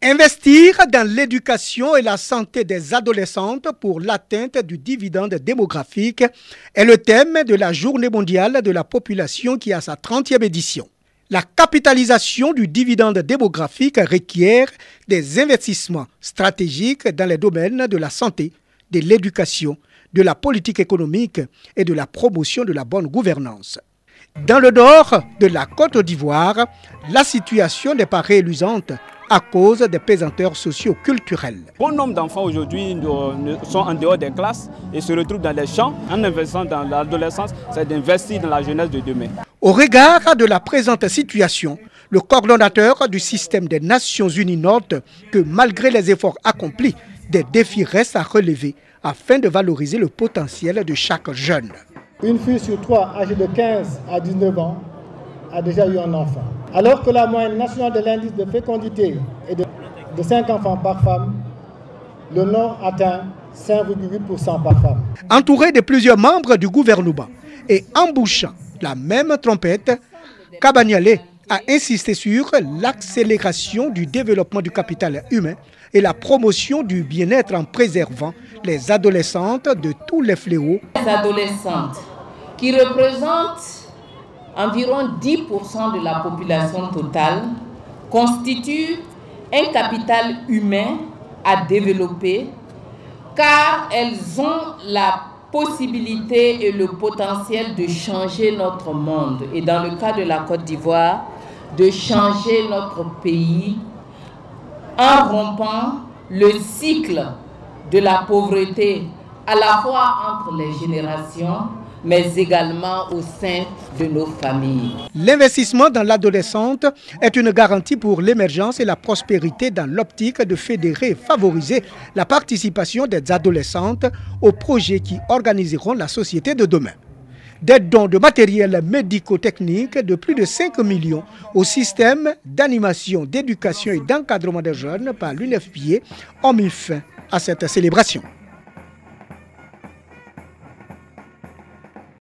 Investir dans l'éducation et la santé des adolescentes pour l'atteinte du dividende démographique est le thème de la Journée mondiale de la population qui a sa 30e édition. La capitalisation du dividende démographique requiert des investissements stratégiques dans les domaines de la santé, de l'éducation, de la politique économique et de la promotion de la bonne gouvernance. Dans le nord de la Côte d'Ivoire, la situation n'est pas réluisante à cause des pesanteurs socio-culturels. Bon nombre d'enfants aujourd'hui sont en dehors des classes et se retrouvent dans les champs. En investissant dans l'adolescence, c'est d'investir dans la jeunesse de demain. Au regard de la présente situation, le coordonnateur du système des Nations Unies note que malgré les efforts accomplis, des défis restent à relever afin de valoriser le potentiel de chaque jeune. Une fille sur 3 âgée de 15 à 19 ans a déjà eu un enfant. Alors que la moyenne nationale de l'indice de fécondité est de 5 enfants par femme, le Nord atteint 5,8% par femme. Entouré de plusieurs membres du gouvernement et embouchant la même trompette, Kabaniale a insisté sur l'accélération du développement du capital humain et la promotion du bien-être en préservant les adolescentes de tous les fléaux. Les adolescentes qui représentent environ 10% de la population totale constituent un capital humain à développer car elles ont la possibilité et le potentiel de changer notre monde et dans le cas de la Côte d'Ivoire, de changer notre pays en rompant le cycle de la pauvreté à la fois entre les générations mais également au sein de nos familles. L'investissement dans l'adolescente est une garantie pour l'émergence et la prospérité dans l'optique de fédérer et favoriser la participation des adolescentes aux projets qui organiseront la société de demain. Des dons de matériel médico-technique de plus de 5 millions au système d'animation, d'éducation et d'encadrement des jeunes par l'UNFPA ont mis fin à cette célébration.